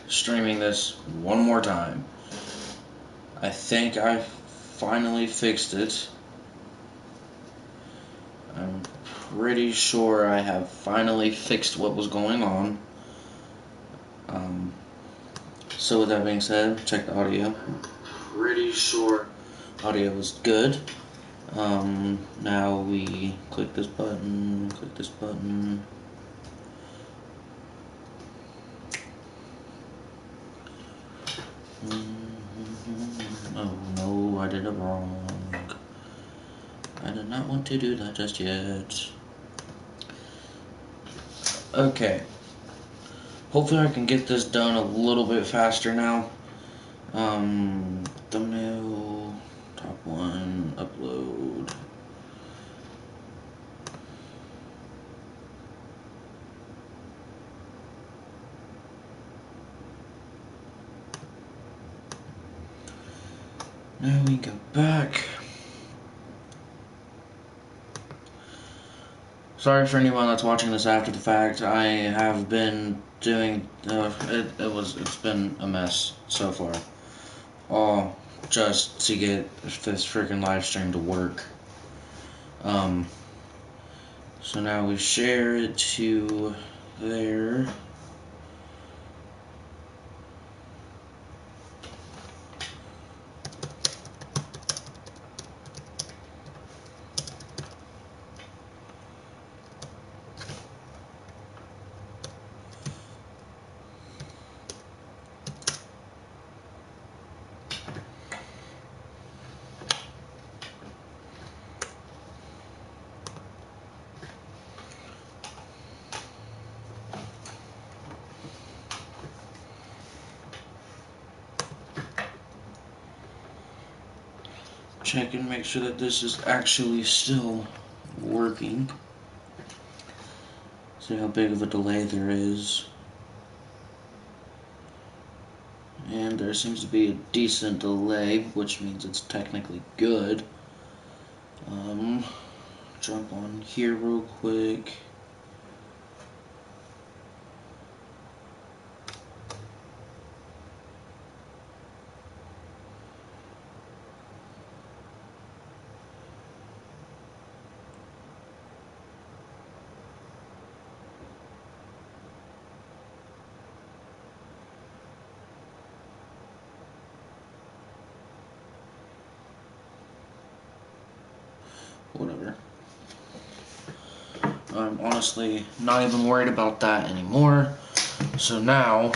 streaming this one more time. I think I finally fixed it. I'm pretty sure I have finally fixed what was going on. So with that being said, check the audio. Pretty sure audio was good. Now we click this button, Oh no, I did it wrong. I did not want to do that just yet. Okay. Hopefully I can get this done a little bit faster now. Thumbnail, top one, upload. Now we go back. Sorry for anyone that's watching this after the fact. I have been doing, it's been a mess so far. All just to get this freaking live stream to work. So now we share it to there. Check and make sure that this is actually still working. See how big of a delay there is. And there seems to be a decent delay, which means it's technically good. Jump on here real quick. Whatever. I'm honestly not even worried about that anymore. So now,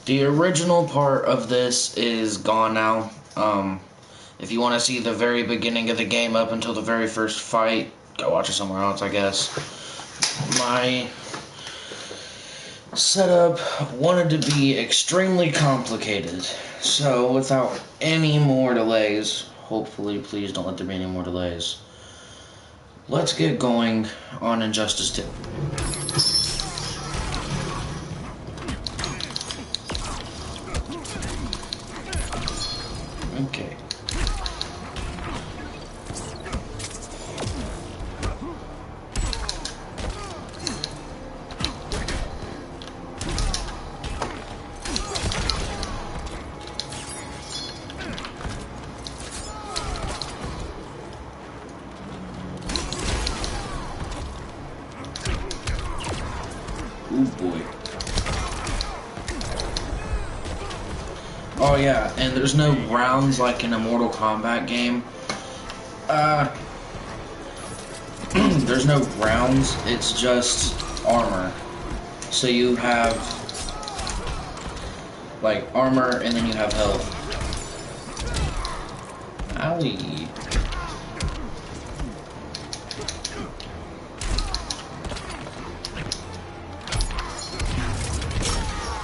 the original part of this is gone now. If you want to see the very beginning of the game up until the very first fight, go watch it somewhere else, I guess. My setup wanted to be extremely complicated. So, without any more delays, hopefully, please don't let there be any more delays, let's get going on Injustice 2. Okay. Oh boy. Oh yeah, and there's no rounds like in a Mortal Kombat game. There's no rounds, it's just armor. So you have like armor and then you have health. Owie.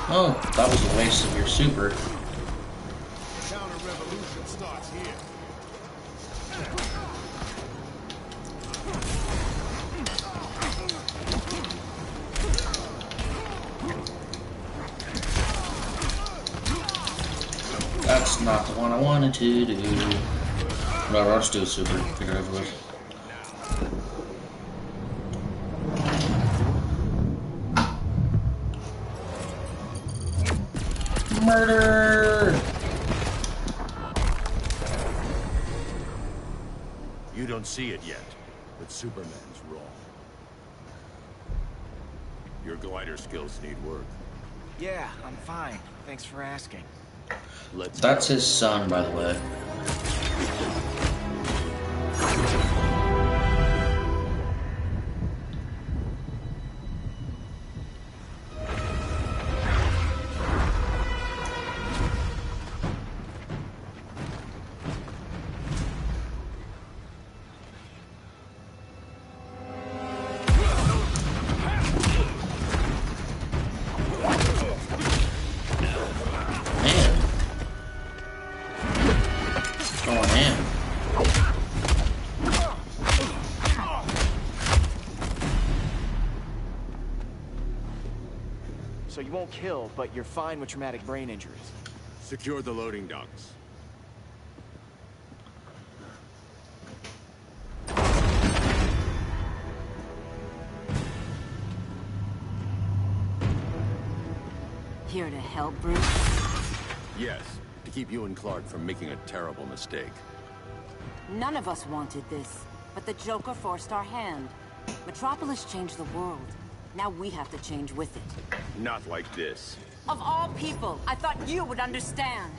Oh, that was a waste of your super. Counter-revolution starts here. That's not the one I wanted to do. Whatever, I'll just do a super. Get it over with. Murder! You don't see it yet, but Superman's wrong. Your glider skills need work. Yeah, I'm fine. Thanks for asking. That's his son, by the way. So you won't kill, but you're fine with traumatic brain injuries. Secure the loading docks. Here to help, Bruce? Yes, to keep you and Clark from making a terrible mistake. None of us wanted this, but the Joker forced our hand. Metropolis changed the world. Now we have to change with it. Not like this. Of all people, I thought you would understand.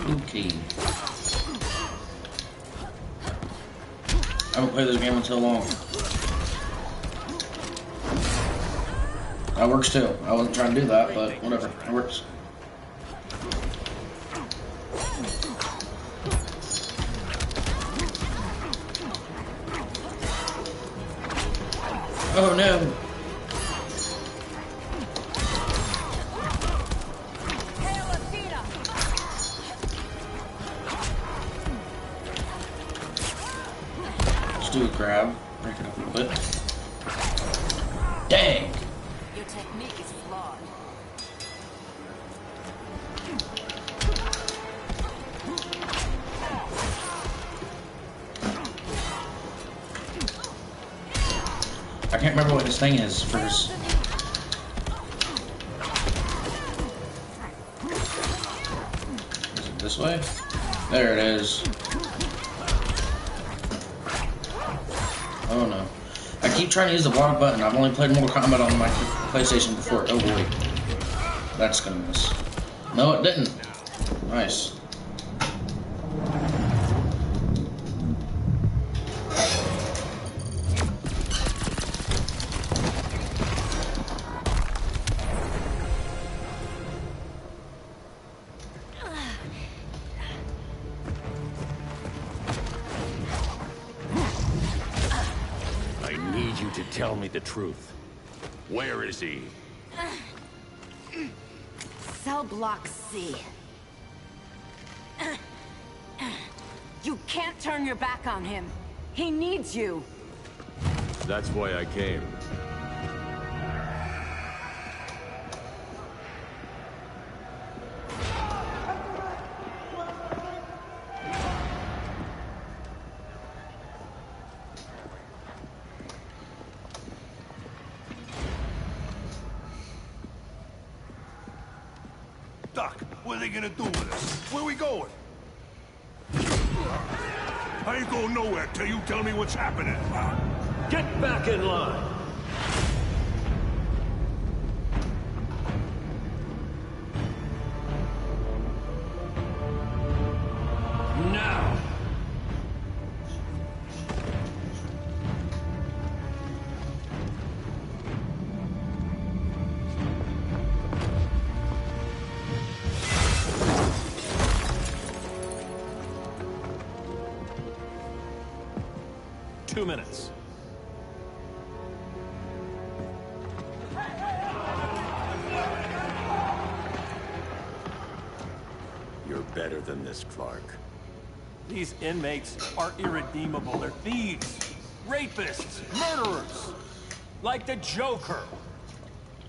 Okay. I haven't played this game in so long. That works too. I wasn't trying to do that, but whatever. It works. Oh no! Let's do a grab. Break it up a little bit. Dang! Your technique is flawed. I can't remember what this thing is first. Is it this way? There it is. Oh no. I keep trying to use the block button. I've only played Mortal Kombat on my PlayStation before. Oh boy. That's gonna miss. No, it didn't. Nice. Tell me the truth. Where is he? Cell block C. You can't turn your back on him. He needs you. That's why I came. Doc, what are they gonna do with us? Where we going? I ain't going nowhere till you tell me what's happening. Get back in line! Now! Two minutes. You're better than this, Clark. These inmates are irredeemable. They're thieves, rapists, murderers. Like the Joker.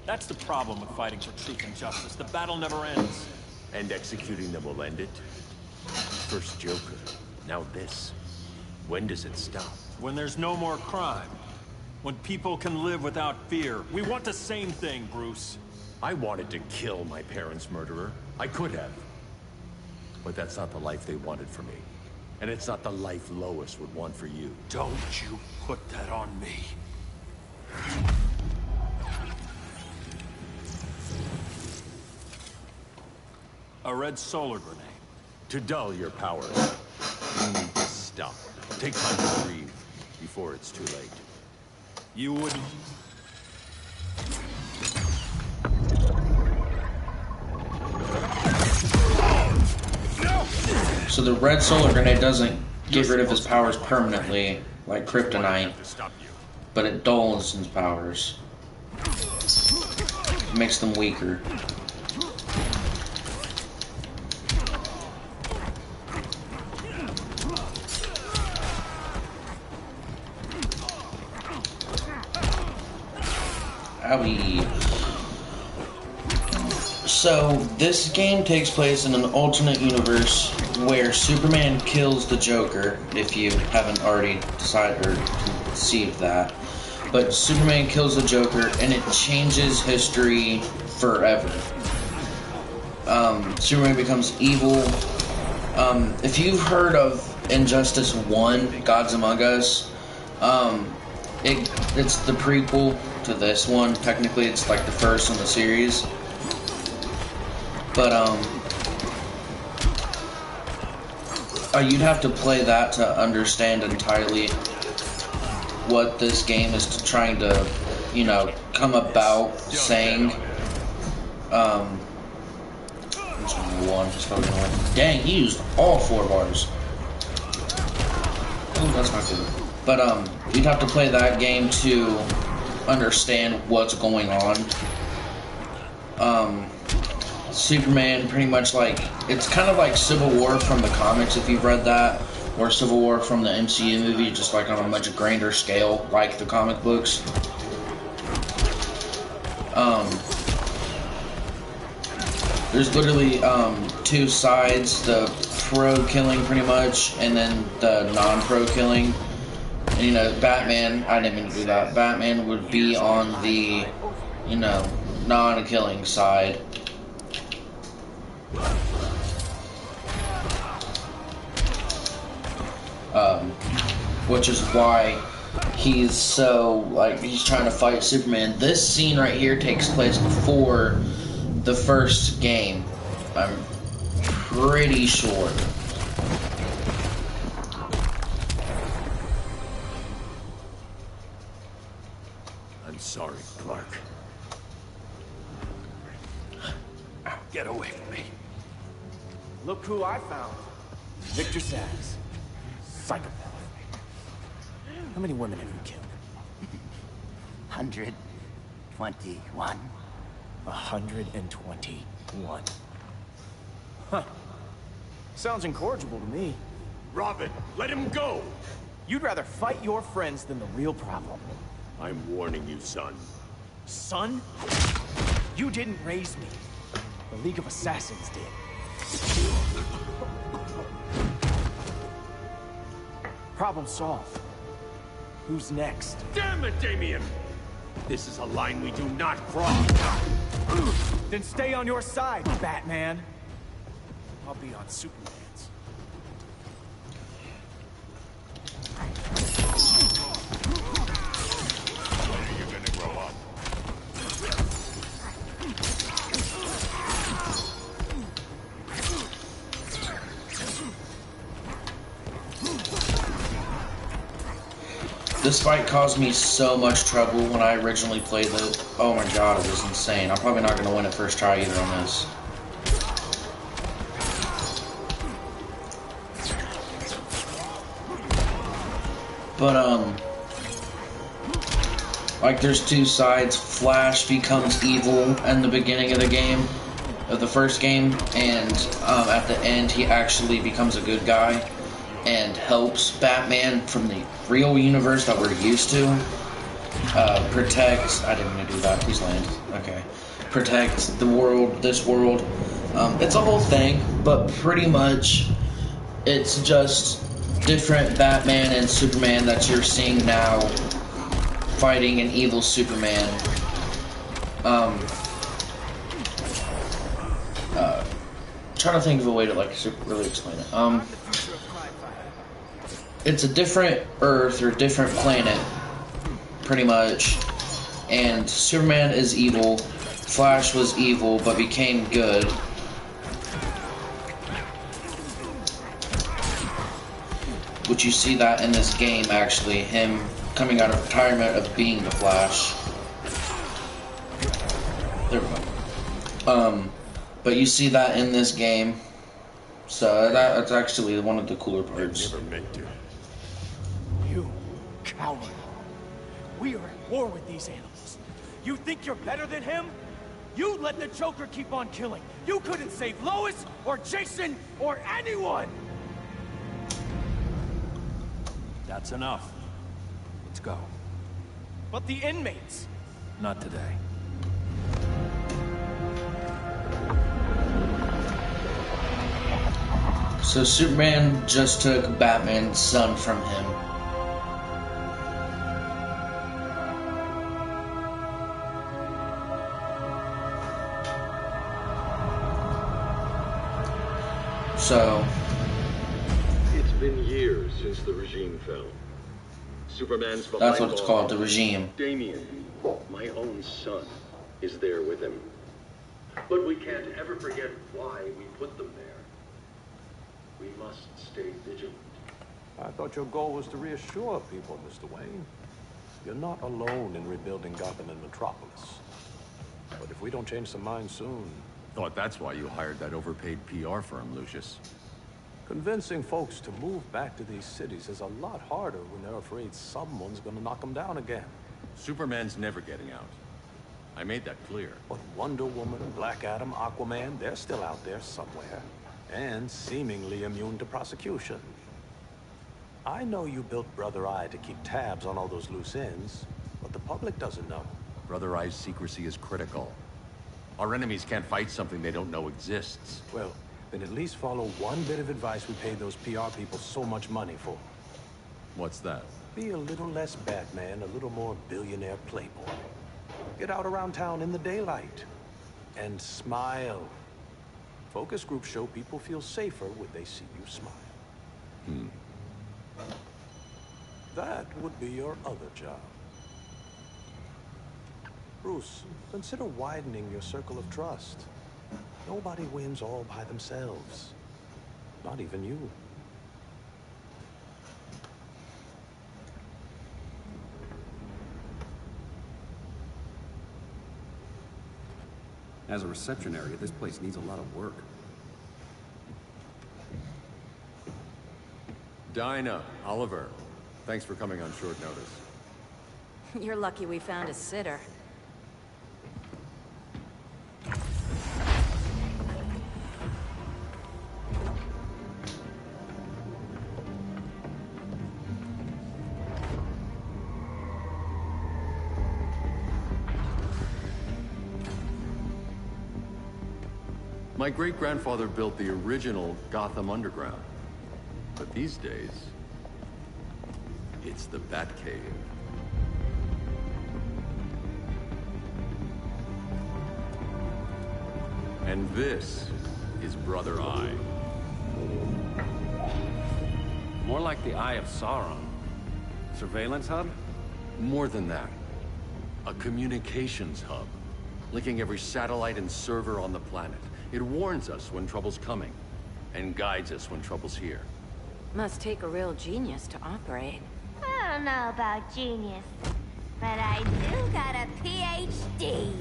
That's the problem with fighting for truth and justice. The battle never ends. And executing them will end it? First Joker, now this. When does it stop? When there's no more crime. When people can live without fear. We want the same thing, Bruce. I wanted to kill my parents' murderer. I could have. But that's not the life they wanted for me. And it's not the life Lois would want for you. Don't you put that on me. A red solar grenade. To dull your powers, you need to stop. Take time to breathe before it's too late. You wouldn't... So the red solar grenade doesn't get rid of his powers permanently, like kryptonite, but it dulls his powers. It makes them weaker. Owie. So, this game takes place in an alternate universe where Superman kills the Joker, if you haven't already decided or conceived that. But Superman kills the Joker, and it changes history forever. Superman becomes evil. If you've heard of Injustice 1, Gods Among Us, it's the prequel to this one. Technically, it's like the first in the series. But, you'd have to play that to understand entirely what this game is trying to, you know, come about saying. One, just fucking one. Dang, he used all 4 bars. Oh, that's not good. But, you'd have to play that game to understand what's going on. Superman, pretty much like, it's kind of like Civil War from the comics, if you've read that, or Civil War from the MCU movie, just like on a much grander scale, like the comic books. There's literally 2 sides, the pro killing pretty much, and then the non-pro killing. And, you know, Batman, I didn't mean to do that, Batman would be on the, you know, non-killing side. Which is why he's so, like, he's trying to fight Superman. This scene right here takes place before the first game, I'm pretty sure. I'm sorry, Clark. Get away from me. Look who I found. Victor Sass. Psychopath. How many women have you killed? 121. 121. Huh. Sounds incorrigible to me. Robin, let him go! You'd rather fight your friends than the real problem. I'm warning you, son. Son? You didn't raise me. The League of Assassins did. Problem solved. Who's next? Damn it, Damien! This is a line we do not cross. Then stay on your side, Batman. I'll be on Superman's. When are you gonna grow up? This fight caused me so much trouble when I originally played it. Oh my god, it was insane. I'm probably not going to win it first try either on this. But, like, there's 2 sides. Flash becomes evil in the beginning of the game, of the first game, and at the end he actually becomes a good guy and helps Batman from the real universe that we're used to. protect. I didn't mean to do that. Please land. Okay. Protect the world. This world. It's a whole thing, but pretty much it's just different Batman and Superman that you're seeing now fighting an evil Superman. Trying to think of a way to like really explain it. It's a different Earth or different planet, pretty much, and Superman is evil. Flash was evil but became good. Which you see that in this game, actually, him coming out of retirement of being the Flash. There we go. But you see that in this game, so that's actually one of the cooler parts. Never meant to. You coward. We are at war with these animals. You think you're better than him? You let the Joker keep on killing. You couldn't save Lois, or Jason, or anyone! That's enough. Let's go. But the inmates. Not today. So Superman just took Batman's son from him. So it's been years since the regime fell. Superman's behind that's what it's bars. called, the regime. Damian, my own son, is there with him. But we can't ever forget why we put them there. We must stay vigilant. I thought your goal was to reassure people, Mr. Wayne. You're not alone in rebuilding Gotham and Metropolis. But if we don't change some minds soon... Thought that's why you hired that overpaid PR firm, Lucius. Convincing folks to move back to these cities is a lot harder when they're afraid someone's gonna knock them down again. Superman's never getting out. I made that clear. But Wonder Woman, Black Adam, Aquaman, they're still out there somewhere. And seemingly immune to prosecution. I know you built Brother Eye to keep tabs on all those loose ends, but the public doesn't know. Brother Eye's secrecy is critical. Our enemies can't fight something they don't know exists. Well, then at least follow one bit of advice we paid those PR people so much money for. What's that? Be a little less Batman, a little more billionaire playboy. Get out around town in the daylight. And smile. Focus groups show people feel safer when they see you smile. That would be your other job. Bruce, consider widening your circle of trust. Nobody wins all by themselves. Not even you. As a reception area, this place needs a lot of work. Dinah, Oliver, thanks for coming on short notice. You're lucky we found a sitter. My great-grandfather built the original Gotham Underground. But these days, it's the Batcave. And this is Brother Eye. More like the Eye of Sauron. Surveillance hub? More than that. A communications hub, linking every satellite and server on the planet. It warns us when trouble's coming, and guides us when trouble's here. Must take a real genius to operate. I don't know about genius, but I do got a PhD.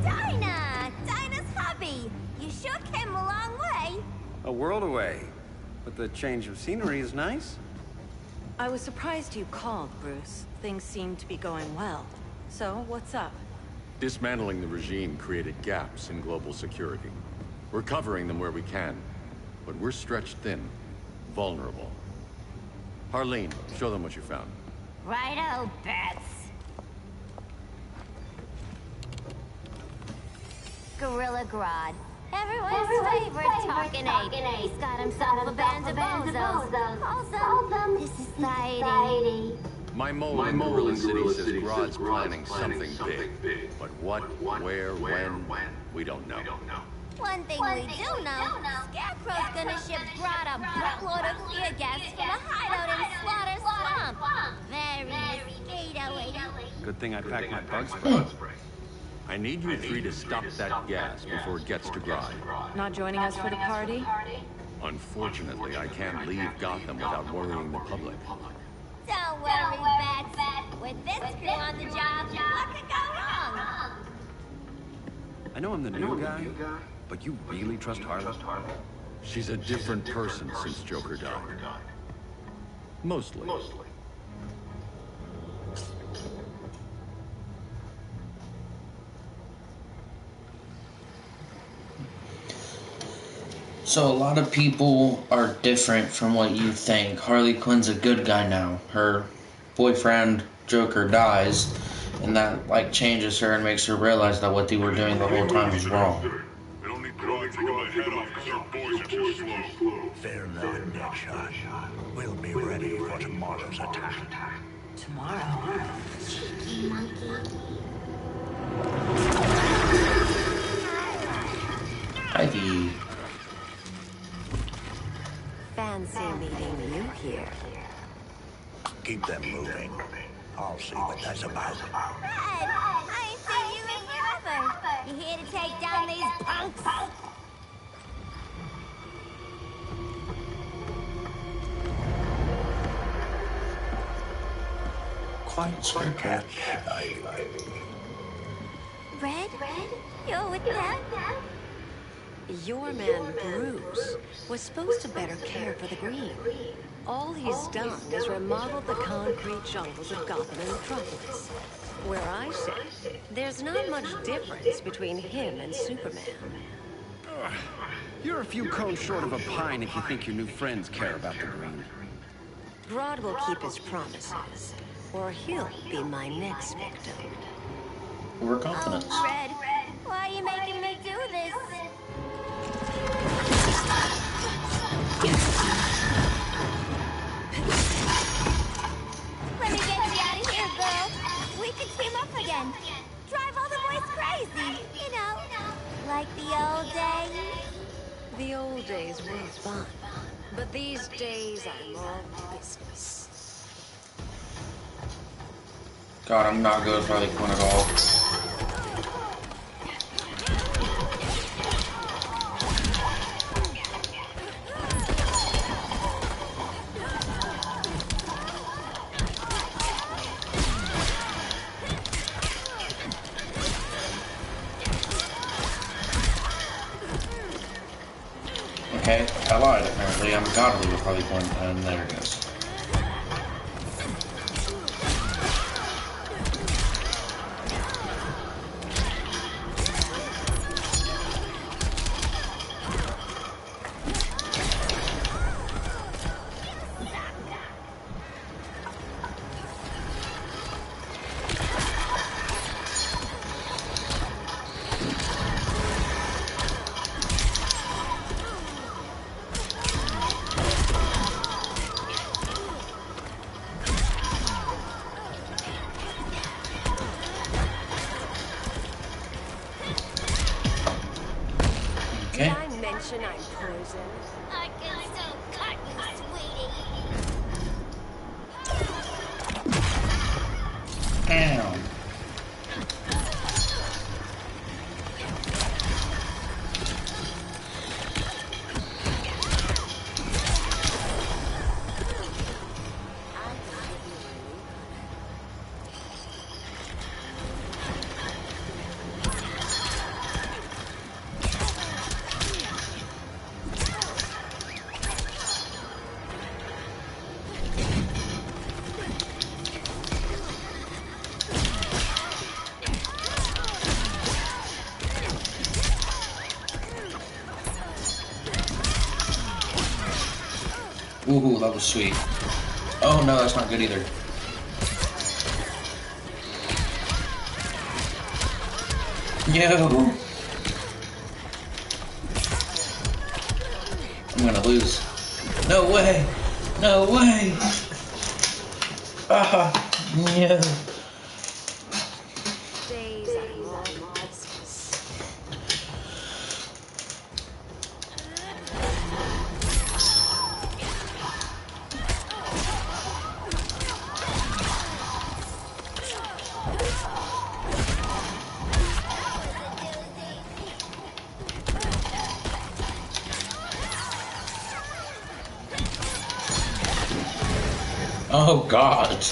Dinah's hubby. You sure came a long way. A world away. But the change of scenery is nice. I was surprised you called, Bruce. Things seem to be going well. So, what's up? Dismantling the regime created gaps in global security. We're covering them where we can, but we're stretched thin, vulnerable. Harleen, show them what you found. Righto, Bats. Gorilla Grodd. Everyone's favorite talking ape. He's got himself a band of bozos. Also, this society. My mole in Gorilla City says Grodd's planning something big. But what, where, when, we don't know. One thing we do know, Scarecrow's gonna ship Grodd a buttload of fear gas from a hideout in Slaughter Swamp. Very mosquito-y. Good thing I packed my bug spray. I need you three to stop that gas before it gets to Grodd. Not joining us for the party? Unfortunately, I can't leave Gotham without worrying the public. Don't worry, Bats. With this crew on the job, what could go wrong? I know I'm the new guy, but you really trust Harley? She's a different person since Joker died. Mostly. So a lot of people are different from what you think. Harley Quinn's a good guy now. Her boyfriend, Joker, dies, and that, like, changes her and makes her realize that what they were doing the whole time was wrong. They don't need Grodd taking my head off because your boys are too slow. Fear not, Deadshot. We'll be ready for tomorrow's attack. Tomorrow? Cheeky monkey. Ivy. Fancy meeting you here. Keep them moving. I'll see what that's about. Red, I ain't seen you in forever. You here to take down these punks? Quite so, cat. Red? You're with them? Your man, Bruce, was supposed to better care for the Green. All he's done is remodeled the concrete jungles of Gotham and Metropolis. Where I sit, there's not much difference between him and Superman. You're a few cones short of a pine if you think your new friends care about the Green. Grodd will keep his promises, or he'll be my next victim. Overconfidence. Oh, Red, why are you making me do this? Let me get you out of here, girl. We can team up again. Drive all the boys crazy. You know, like the old days. The old days were fun, but these days I'm all business. God, I'm not good with Harley Quinn at all. Okay, I lied apparently. I'm godly with Harley Quinn, and there it goes. Did I mention I'm poison? I can so cut you, sweetie. Damn. Ooh, that was sweet. Oh no, that's not good either. Yo! I'm gonna lose. No way! No way! Ah, no. Days are long Christmas. Oh God.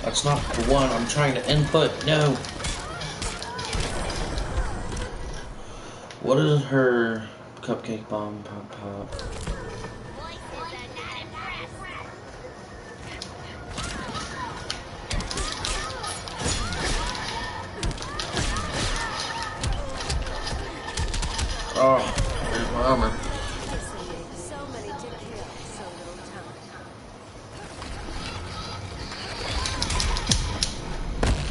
That's not the one I'm trying to input. No. What is her cupcake bomb? Pop pop. Oh, there's my armor. So many to kill, so little time.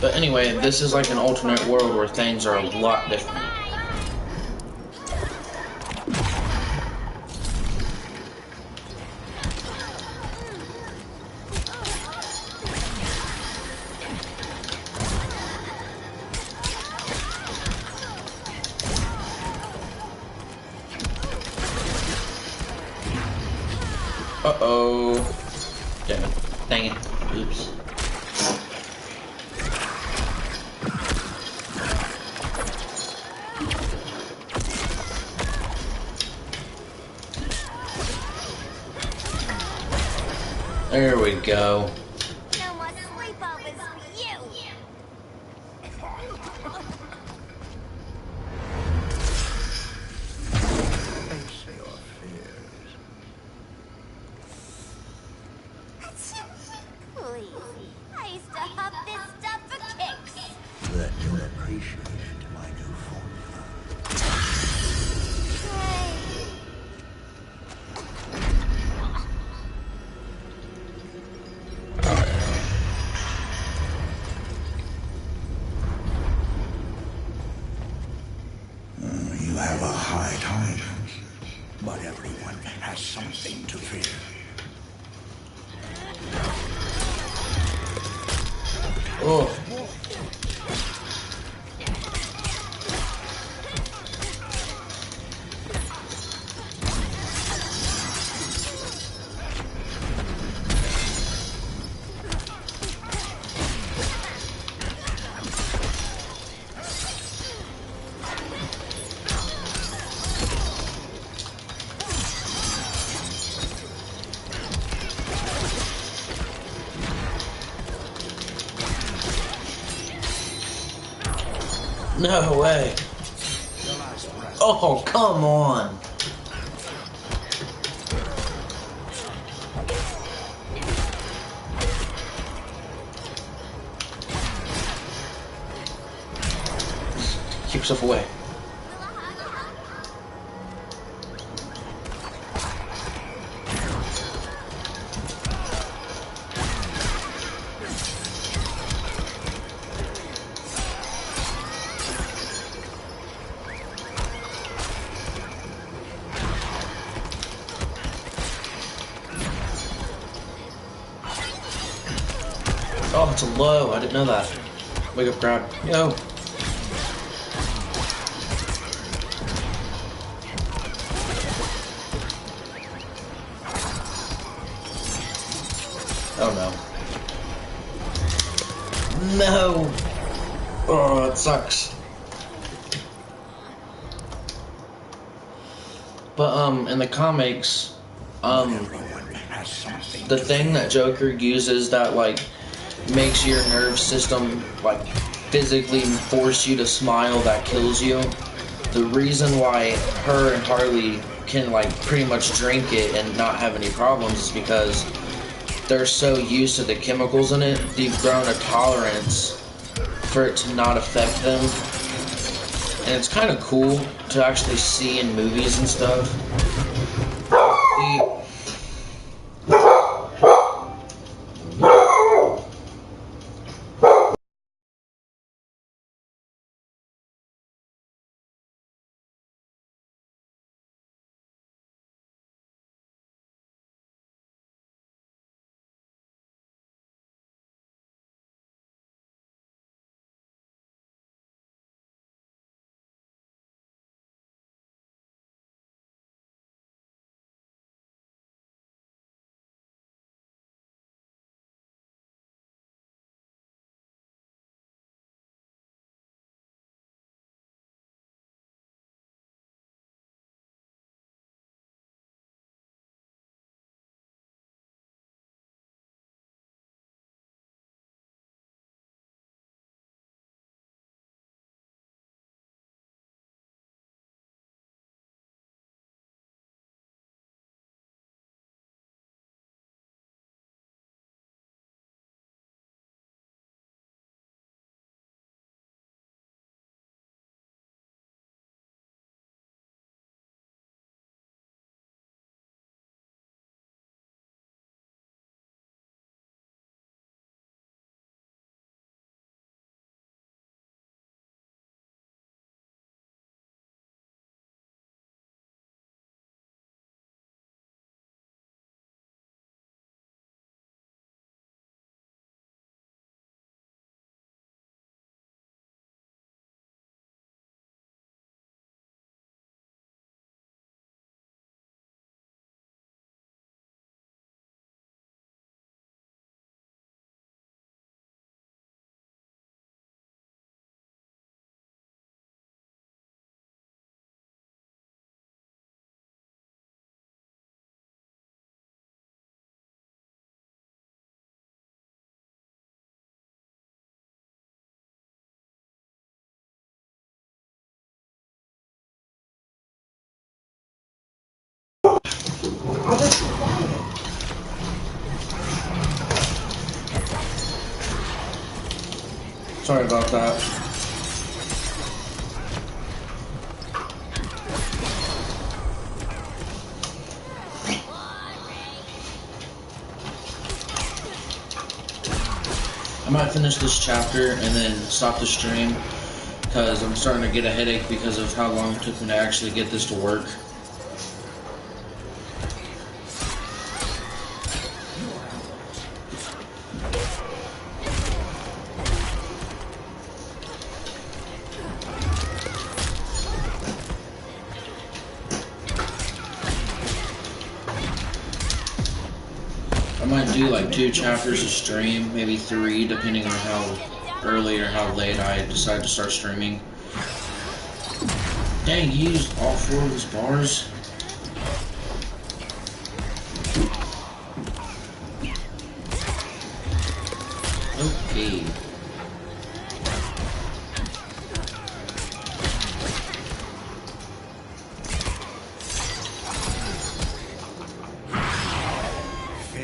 But anyway, this is like an alternate world where things are a lot different. Uh-oh. Damn it. Dang it. Oops. There we go. No more sleepovers for you. Face your fears. Please. I used to huff this stuff for kicks. Let you appreciate my new formula. You have a high tolerance, but everyone has something to fear. Oh. No way. Oh, come on. Keep yourself away. Oh, it's a low. I didn't know that. Wake up, crowd. Yo. Oh no. No. Oh, it sucks. But in the comics, the thing that Joker uses that like makes your nerve system like physically force you to smile that kills you. The reason why her and Harley can like pretty much drink it and not have any problems is because they're so used to the chemicals in it, they've grown a tolerance for it to not affect them. And it's kind of cool to actually see in movies and stuff. Sorry about that. I might finish this chapter and then stop the stream because I'm starting to get a headache because of how long it took me to actually get this to work. I might do like 2 chapters a stream, maybe 3, depending on how early or how late I decide to start streaming. Dang, you used all 4 of his bars? Okay.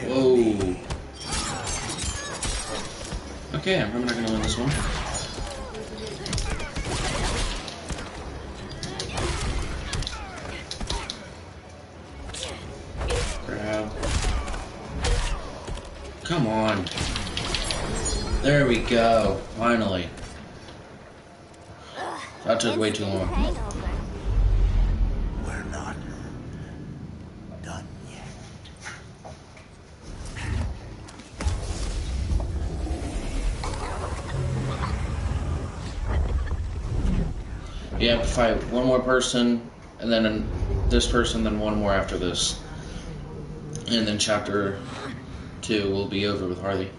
Whoa. Okay, I'm probably not gonna win this one. Grab. Come on. There we go. Finally. That took way too long. We're not done yet. You have to fight one more person, and then this person, then one more after this. And then chapter 2 will be over with Harley.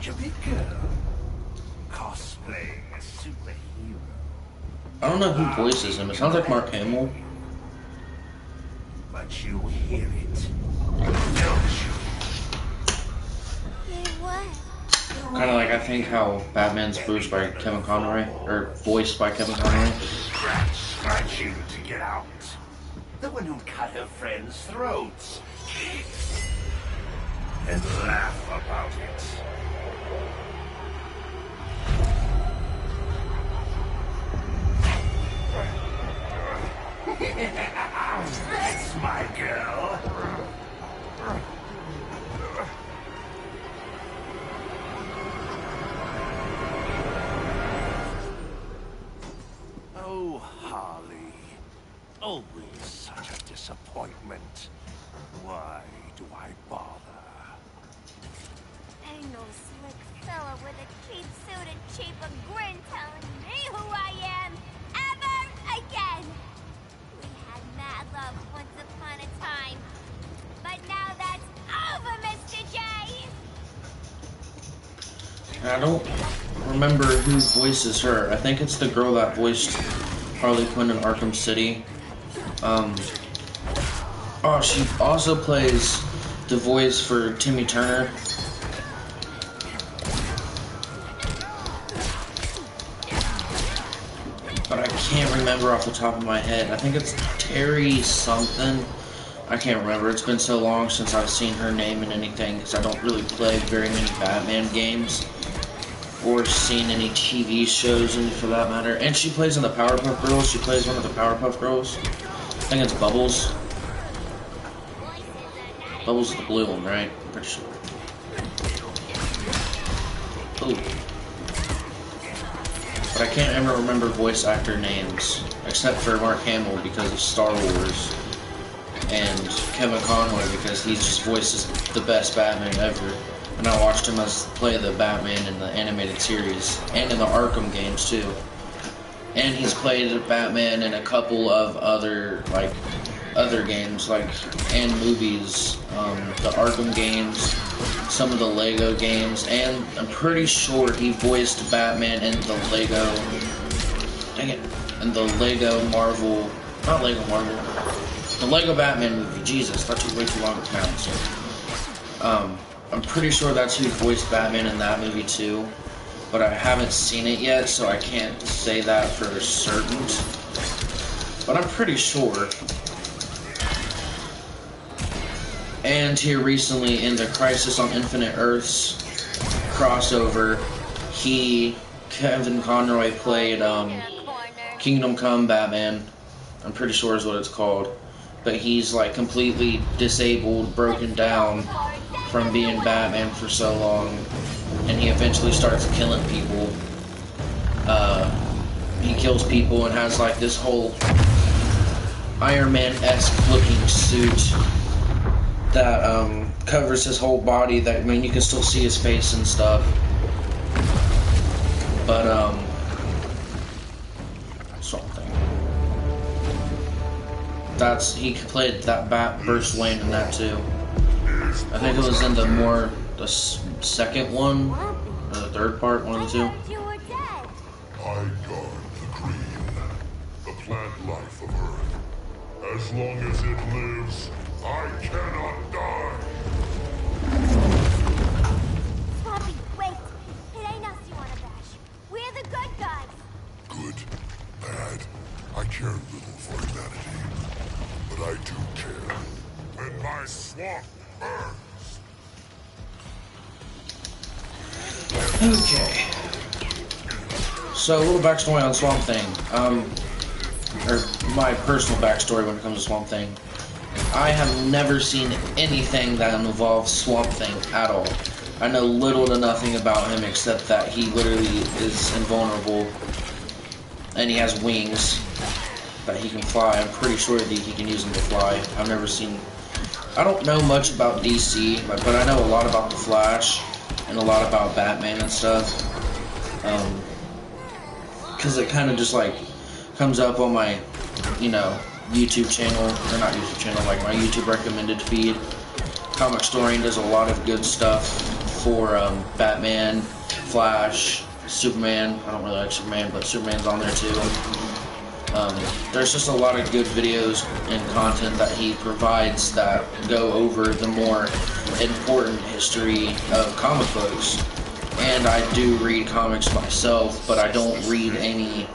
Look at me go. Cosplaying a superhero. I don't know who voices him. It sounds like Mark Hamill. But you hear it, don't you? Kind of like, I think, how Batman's voiced by Kevin Conroy, or voiced by Kevin Conroy. Scratch you to get out. The one who cut her friends' throats. And laugh about it. That's my girl. Oh, Harley. Always such a disappointment. Why do I bother? Ain't no slick fella with a cheap suit and cheaper grin telling me who I am ever again. We had mad love once upon a time, but now that's over, Mr. J. I don't remember who voices her. I think it's the girl that voiced Harley Quinn in Arkham City. Oh, she also plays the voice for Timmy Turner. But I can't remember off the top of my head. I think it's Terry something. I can't remember. It's been so long since I've seen her name in anything because I don't really play very many Batman games or seen any TV shows for that matter. And she plays in the Powerpuff Girls. She plays one of the Powerpuff Girls. I think it's Bubbles. Bubbles is the blue one, right? I'm pretty sure. Ooh. But I can't ever remember voice actor names, except for Mark Hamill because of Star Wars, and Kevin Conroy because he just voices the best Batman ever. And I watched him play the Batman in the animated series, and in the Arkham games too. And he's played Batman in a couple of other games, and movies, the Arkham games, some of the Lego games, and I'm pretty sure he voiced Batman in the Lego, the Lego Batman movie. Jesus, that took way too long to pronounce. I'm pretty sure that's who voiced Batman in that movie too, but I haven't seen it yet, so I can't say that for certain, but I'm pretty sure. And here recently in the Crisis on Infinite Earths crossover, Kevin Conroy played Kingdom Come Batman. I'm pretty sure is what it's called. But he's like completely disabled, broken down from being Batman for so long. And he eventually starts killing people. He kills people and has like this whole Iron Man-esque looking suit that covers his whole body. That, I mean, you can still see his face and stuff. But something. He played that Bruce Wayne in that too. I think it was in the second one or the third part, one of the two. I guard the green, the plant life of Earth. As long as it lives, I cannot die. Swampy, wait! It ain't us you wanna bash. We're the good guys. Good, bad, I care little for humanity. But I do care when my swamp burns. Okay. So, a little backstory on Swamp Thing. Or my personal backstory when it comes to Swamp Thing. I have never seen anything that involves Swamp Thing at all. I know little to nothing about him except that he literally is invulnerable and he has wings that he can fly. I'm pretty sure that he can use them to fly. I've never seen... I don't know much about DC, but I know a lot about The Flash and a lot about Batman and stuff. Because it kind of just like comes up on my, YouTube channel, or not YouTube channel, like my YouTube recommended feed. Comic Story does a lot of good stuff for Batman, Flash, Superman. I don't really like Superman, but Superman's on there too. There's just a lot of good videos and content that he provides that go over the more important history of comic books. And I do read comics myself, but I don't read any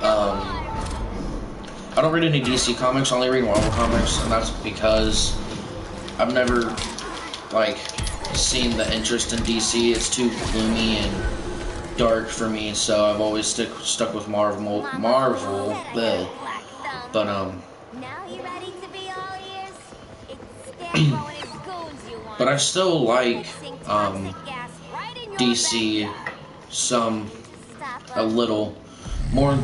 I don't read any DC comics, I only read Marvel comics, and that's because I've never like seen the interest in DC. It's too gloomy and dark for me, so I've always stuck with Marvel. Bleh. But but I still like DC a little more.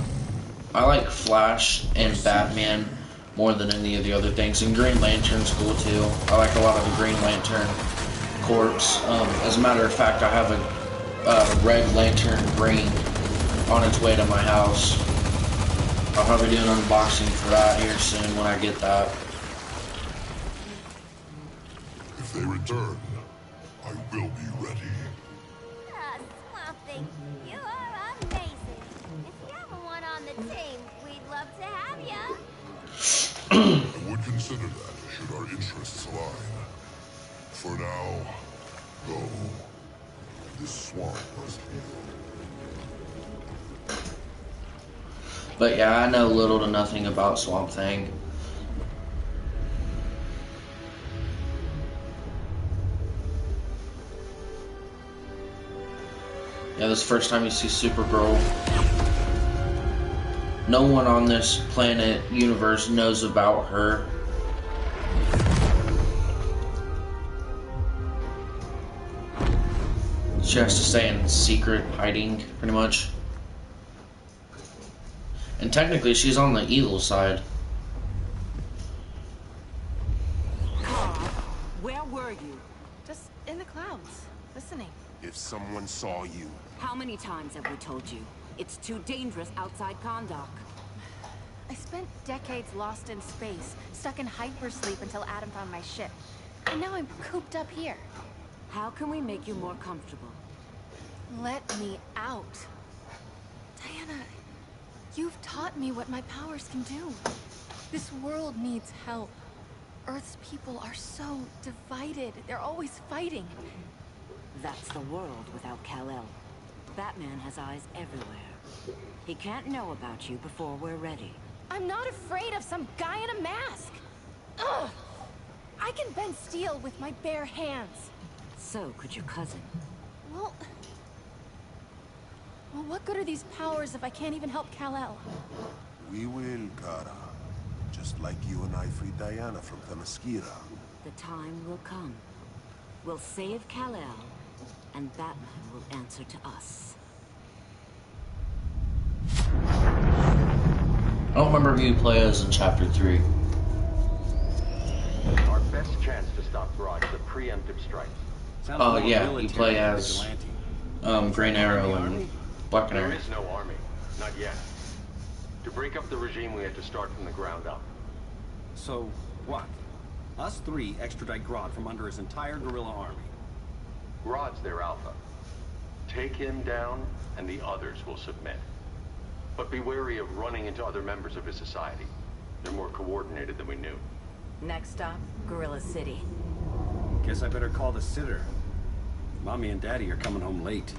I like Flash and Batman more than any of the other things, and Green Lantern's cool too. I like a lot of the Green Lantern Corps. As a matter of fact, I have a Red Lantern Green on its way to my house. I'll probably do an unboxing for that here soon when I get that. If they return, I will be ready. Swamp Thing, you are amazing. If you ever want on the team, we'd love to have you. I would consider that should our interests align. For now, go. This swamp must heal. But yeah, I know little to nothing about Swamp Thing. Yeah, this is the first time you see Supergirl. No one on this planet, universe, knows about her. She has to stay in secret, hiding, pretty much. And technically, she's on the evil side. Where were you? Just in the clouds, listening. If someone saw you... How many times have we told you? It's too dangerous outside Kahndaq. I spent decades lost in space, stuck in hypersleep until Adam found my ship. And now I'm cooped up here. How can we make you more comfortable? Let me out. Diana, you've taught me what my powers can do. This world needs help. Earth's people are so divided. They're always fighting. That's the world without Kal-El. Batman has eyes everywhere. He can't know about you before we're ready. I'm not afraid of some guy in a mask. Ugh! I can bend steel with my bare hands. So could your cousin. Well, what good are these powers if I can't even help Kal-El? We will, Kara. Just like you and I freed Diana from Themyscira. The time will come. We'll save Kal-El, and Batman will answer to us. I don't remember who you play as in Chapter 3. Our best chance to stop Grodd is a preemptive strike. Oh yeah, you play as Green Arrow and Black Canary. There is no army, not yet. To break up the regime, we had to start from the ground up. So, what? Us three extradite Grodd from under his entire guerrilla army. Grodd's their alpha. Take him down, and the others will submit. But be wary of running into other members of his society. They're more coordinated than we knew. Next stop, Gorilla City. Guess I better call the sitter. Mommy and Daddy are coming home late.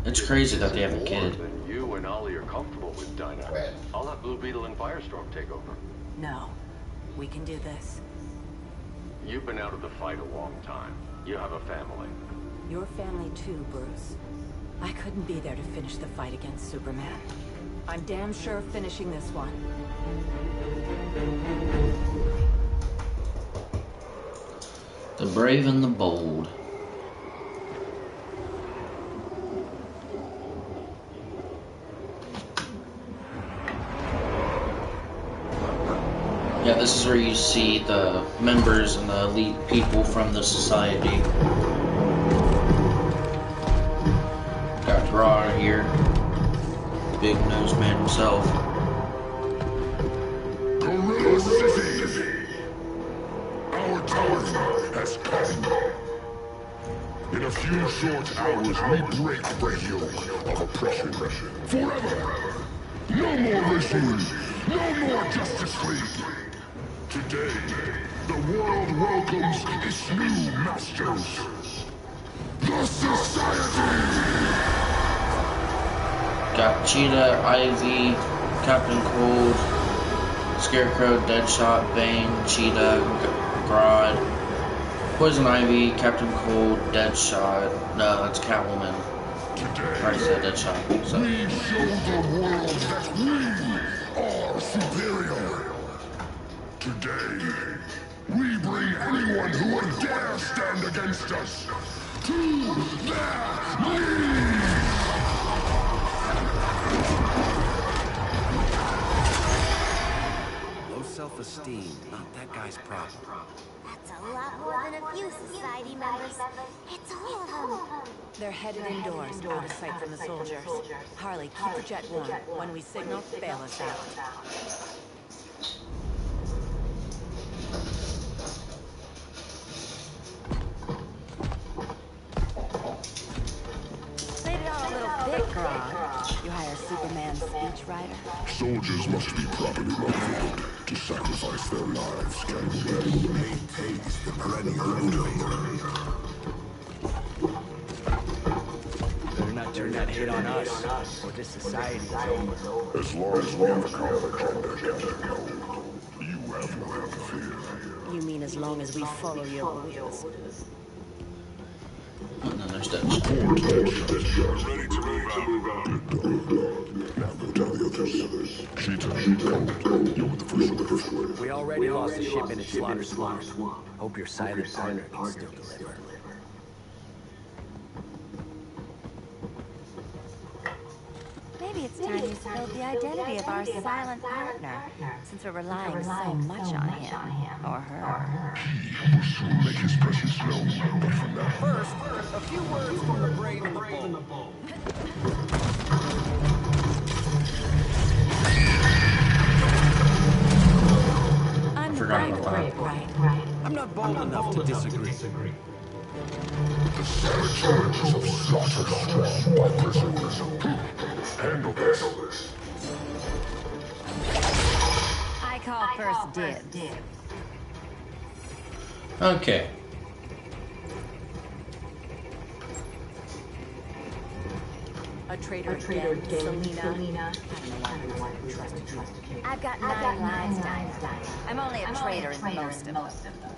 It's crazy that they have a kid. Then you and Ollie are comfortable with Dinah. I'll have Blue Beetle and Firestorm take over. No, we can do this. You've been out of the fight a long time. You have a family. Your family too, Bruce. I couldn't be there to finish the fight against Superman. I'm damn sure finishing this one. The brave and the bold. Yeah, this is where you see the members and the elite people from the society. Got Grodd here. Big nose man himself. Gorilla City! Our time has come! In a few short hours, we break the yoke of oppression. Forever! No more regime! No more Justice League! Today, the world welcomes its new masters. The Society! Got Cheetah, Ivy, Captain Cold, Scarecrow, Deadshot, Bane, Cheetah, Grodd, Poison Ivy, Captain Cold, Deadshot. No, that's Catwoman. I already said Deadshot. So. We show the world that we are superior. Today, we bring anyone who would dare stand against us to their knees! Low self-esteem, not that guy's problem. That's a lot more than a few society members. It's all of them. They're headed indoors, out of sight from the soldiers. Harley, keep the jet warm. When we signal, bail us out. Played it on a little bit, Grodd. You hire Superman's speechwriter? Soldiers must be properly motivated to sacrifice their lives, Catwoman. Maintains the perennial motivator. Better not turn that hate on us, or this society is over. As long as we have a common agenda, Captain Cold, you have nothing to fear. You mean as long as we follow your orders? And then there's Report to Deadshot. Ready to move out. Good. Now go tell the others. Cheetah, Cold, you're with the first wave. We already lost a shipment at Slaughter Swamp. Hope your silent partner can still deliver. Maybe it's time you spilled the identity of our silent partner, since we're relying so much on him, or her. He will soon make his presence known, but for now... First, a few words from the brave and the bold. I'm Forgot about that. right. I'm not bold enough to disagree. The savage of Slaughter Swamp by prisoners. Handle this. I call first dibs. Okay. A traitor again, Selina. I've got 9 lives, Diamond. I'm only a traitor in most of them.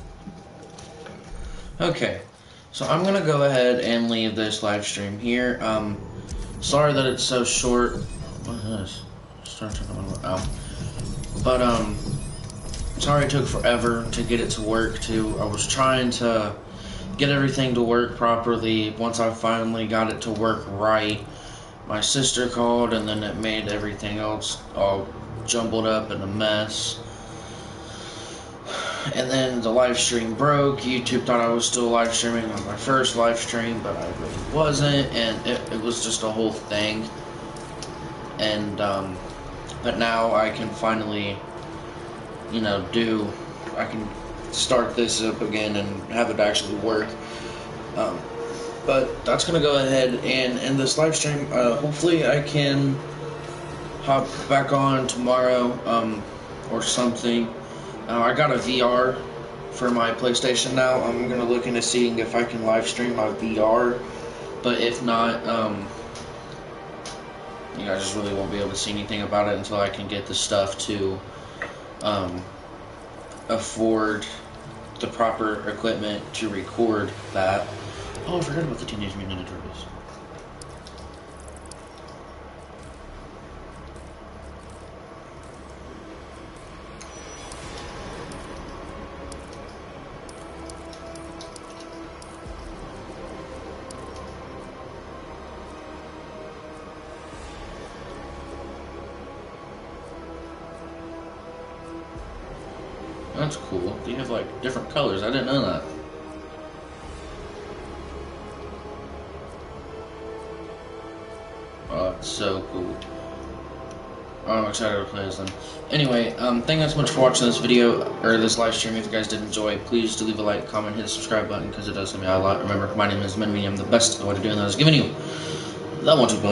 Okay. So I'm gonna go ahead and leave this live stream here. Sorry that it's so short. What is this? Start talking about sorry it took forever to get it to work too. I was trying to get everything to work properly. Once I finally got it to work right, my sister called and then it made everything else all jumbled up in a mess. And then the live stream broke. YouTube thought I was still live streaming on my first live stream, but I really wasn't, and it was just a whole thing. And but now I can finally, you know, I can start this up again and have it actually work. But that's gonna go ahead and end this live stream. Hopefully I can hop back on tomorrow or something. I got a VR for my PlayStation now. I'm gonna look into seeing if I can live stream my VR, but if not, you guys just really won't be able to see anything about it until I can get the stuff to afford the proper equipment to record that. Oh, I forgot about the Teenage Mutant Ninja Turtles. That's cool. You have like different colors. I didn't know that. Oh, that's so cool. I'm excited to play as them. Anyway, thank you guys so much for watching this video, or this live stream. If you guys did enjoy, please do leave a like, comment, hit the subscribe button, because it does help me out a lot. Remember, my name is Min Media. I'm the best at what I'm doing, that is giving you the one